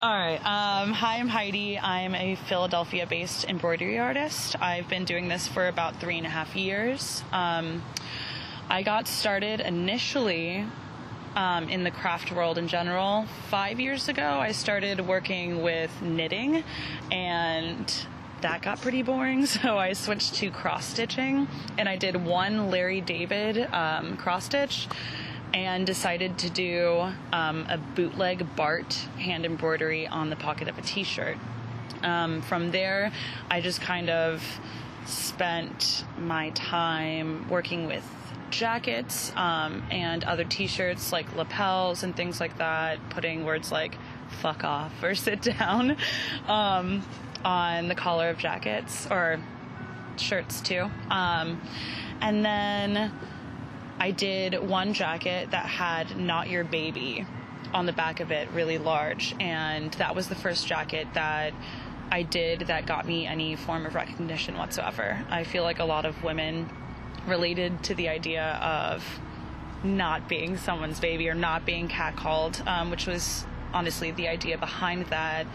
All right. Hi, I'm Heidi. I'm a Philadelphia-based embroidery artist. I've been doing this for about 3.5 years. I got started initially in the craft world in general. 5 years ago, I started working with knitting, and that got pretty boring, so I switched to cross-stitching, and I did one Larry David cross-stitch, and decided to do a bootleg Bart hand embroidery on the pocket of a t-shirt. From there, I just kind of spent my time working with jackets and other t-shirts like lapels and things like that, putting words like fuck off or sit down on the collar of jackets or shirts too. And then I did one jacket that had "Not Your Baby" on the back of it, really large, and that was the first jacket that I did that got me any form of recognition whatsoever. I feel like a lot of women related to the idea of not being someone's baby or not being catcalled, which was honestly the idea behind that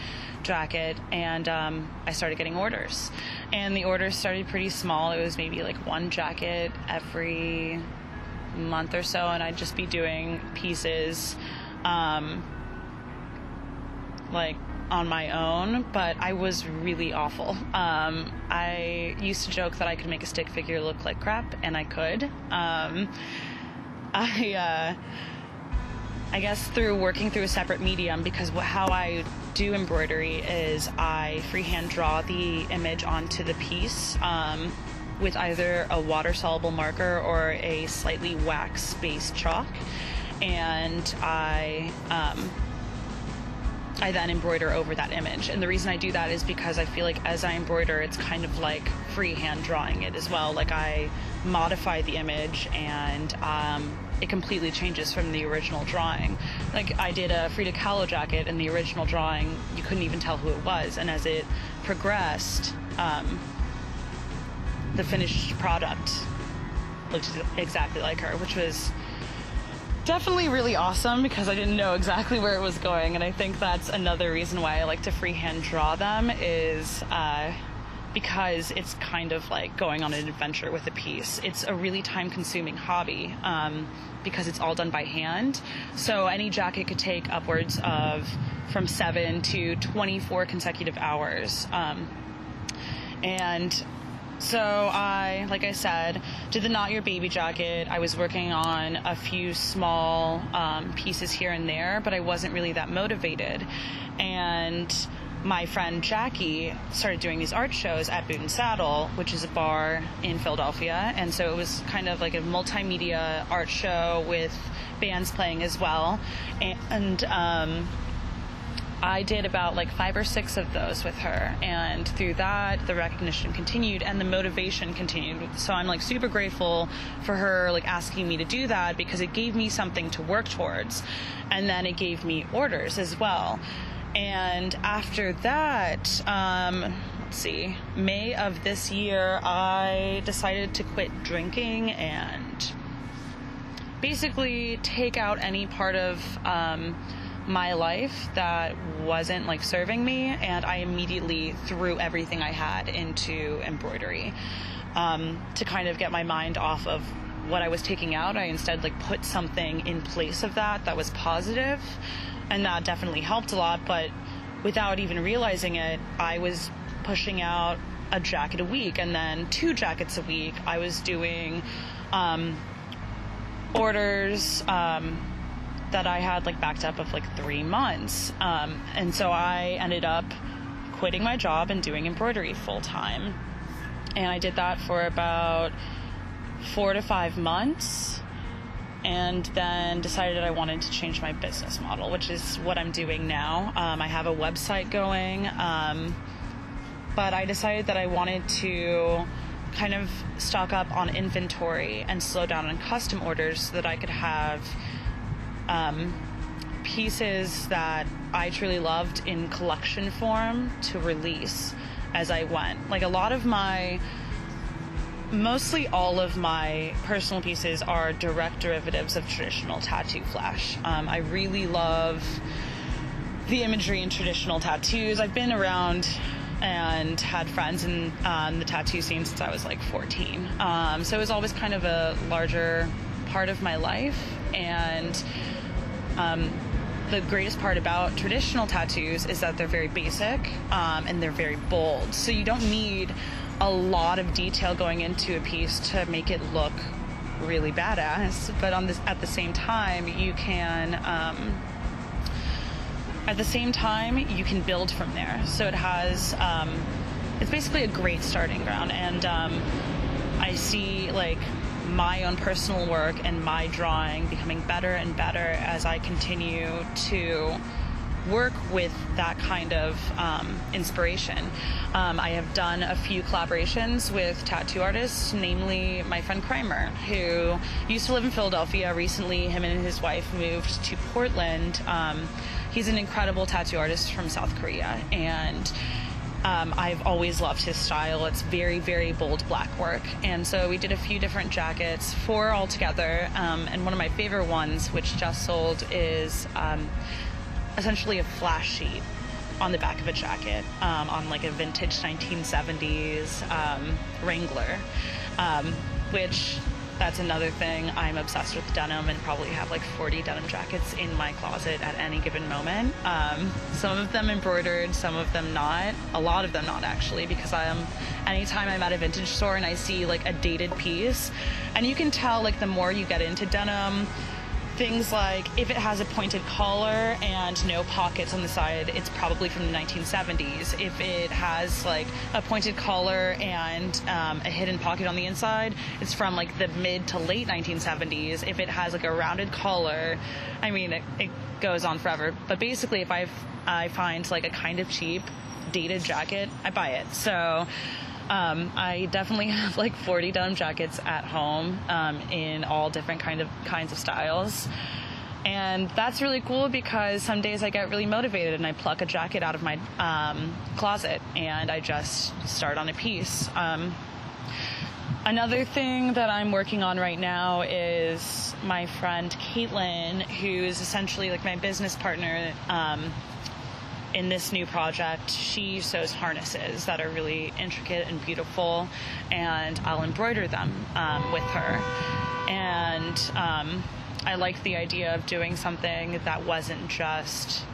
jacket, and I started getting orders, and the orders started pretty small. It was maybe like one jacket every month or so, and I'd just be doing pieces like on my own, but I was really awful. I used to joke that I could make a stick figure look like crap, and I could. I guess through working through a separate medium, because how I do embroidery is I freehand draw the image onto the piece with either a water-soluble marker or a slightly wax-based chalk, and I then embroider over that image. And the reason I do that is because I feel like as I embroider, it's kind of like freehand drawing it as well. Like I modify the image, and it completely changes from the original drawing. Like I did a Frida Kahlo jacket, and the original drawing, you couldn't even tell who it was. And as it progressed, the finished product looked exactly like her, which was definitely really awesome because I didn't know exactly where it was going. And I think that's another reason why I like to freehand draw them, is because it's kind of like going on an adventure with a piece. It's a really time-consuming hobby because it's all done by hand. So any jacket could take upwards of from 7 to 24 consecutive hours. And so I, like I said, did the Not Your Baby jacket. I was working on a few small pieces here and there, but I wasn't really that motivated. And my friend Jackie started doing these art shows at Boot and Saddle, which is a bar in Philadelphia. And so it was kind of like a multimedia art show with bands playing as well. And I did about like 5 or 6 of those with her, and through that the recognition continued and the motivation continued. So I'm like super grateful for her like asking me to do that, because it gave me something to work towards, and then it gave me orders as well. And after that, let's see, May of this year, I decided to quit drinking and basically take out any part of my life that wasn't like serving me, and I immediately threw everything I had into embroidery to kind of get my mind off of what I was taking out. I instead like put something in place of that was positive, and that definitely helped a lot. But without even realizing it, I was pushing out a jacket a week, and then 2 jackets a week. I was doing orders that I had like backed up of like 3 months. And so I ended up quitting my job and doing embroidery full time. And I did that for about 4 to 5 months, and then decided I wanted to change my business model, which is what I'm doing now. I have a website going, but I decided that I wanted to kind of stock up on inventory and slow down on custom orders so that I could have pieces that I truly loved in collection form to release as I went. Like mostly all of my personal pieces are direct derivatives of traditional tattoo flash. I really love the imagery in traditional tattoos. I've been around and had friends in the tattoo scene since I was like 14. So it was always kind of a larger part of my life. And the greatest part about traditional tattoos is that they're very basic and they're very bold. So you don't need a lot of detail going into a piece to make it look really badass. But at the same time, you can build from there. So it has, it's basically a great starting ground. And I see like my own personal work and my drawing becoming better and better as I continue to work with that kind of inspiration. I have done a few collaborations with tattoo artists, namely my friend Kramer, who used to live in Philadelphia. Recently, him and his wife moved to Portland. He's an incredible tattoo artist from South Korea, and I've always loved his style. It's very, very bold black work. And so we did a few different jackets, 4 altogether, and one of my favorite ones, which just sold, is essentially a flash sheet on the back of a jacket, on like a vintage 1970s Wrangler, which that's another thing. I'm obsessed with denim and probably have like 40 denim jackets in my closet at any given moment. Some of them embroidered, some of them not. A lot of them not, actually, because anytime I'm at a vintage store and I see like a dated piece, and you can tell like the more you get into denim, things like if it has a pointed collar and no pockets on the side, it's probably from the 1970s. If it has like a pointed collar and a hidden pocket on the inside, it's from like the mid to late 1970s. If it has like a rounded collar, I mean, it goes on forever. But basically, if I find like a kind of cheap dated jacket, I buy it. So I definitely have like 40 denim jackets at home in all different kinds of styles. And that's really cool because some days I get really motivated and I pluck a jacket out of my closet and I just start on a piece. Another thing that I'm working on right now is my friend Caitlin, who's essentially like my business partner in this new project. She sews harnesses that are really intricate and beautiful, and I'll embroider them with her. And I like the idea of doing something that wasn't just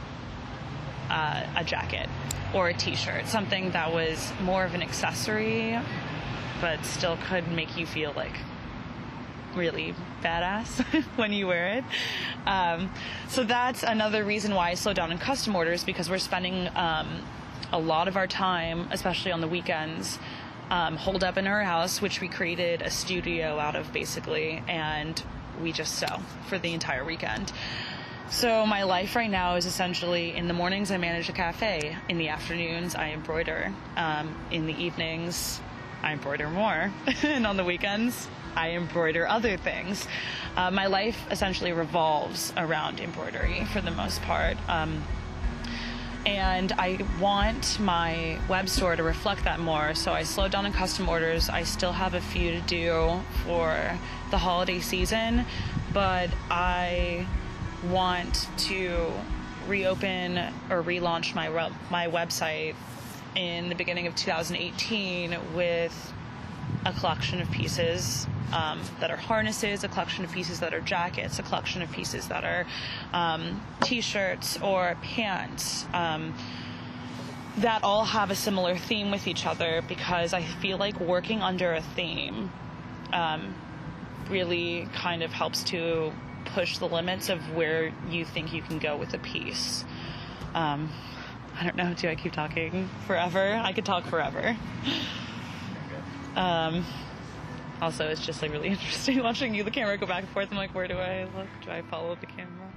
a jacket or a t-shirt, something that was more of an accessory but still could make you feel like really badass when you wear it. So that's another reason why I slow down in custom orders, because we're spending a lot of our time, especially on the weekends, holed up in her house, which we created a studio out of basically, and we just sew for the entire weekend. So my life right now is essentially, in the mornings I manage a cafe, in the afternoons I embroider, in the evenings I embroider more, and on the weekends I embroider other things. My life essentially revolves around embroidery for the most part. And I want my web store to reflect that more, so I slowed down in custom orders. I still have a few to do for the holiday season, but I want to reopen or relaunch my website in the beginning of 2018 with a collection of pieces that are harnesses, a collection of pieces that are jackets, a collection of pieces that are t-shirts or pants, that all have a similar theme with each other, because I feel like working under a theme really kind of helps to push the limits of where you think you can go with a piece. I don't know, do I keep talking forever? I could talk forever. Also, it's just like really interesting watching the camera go back and forth. I'm like, where do I look? Do I follow the camera?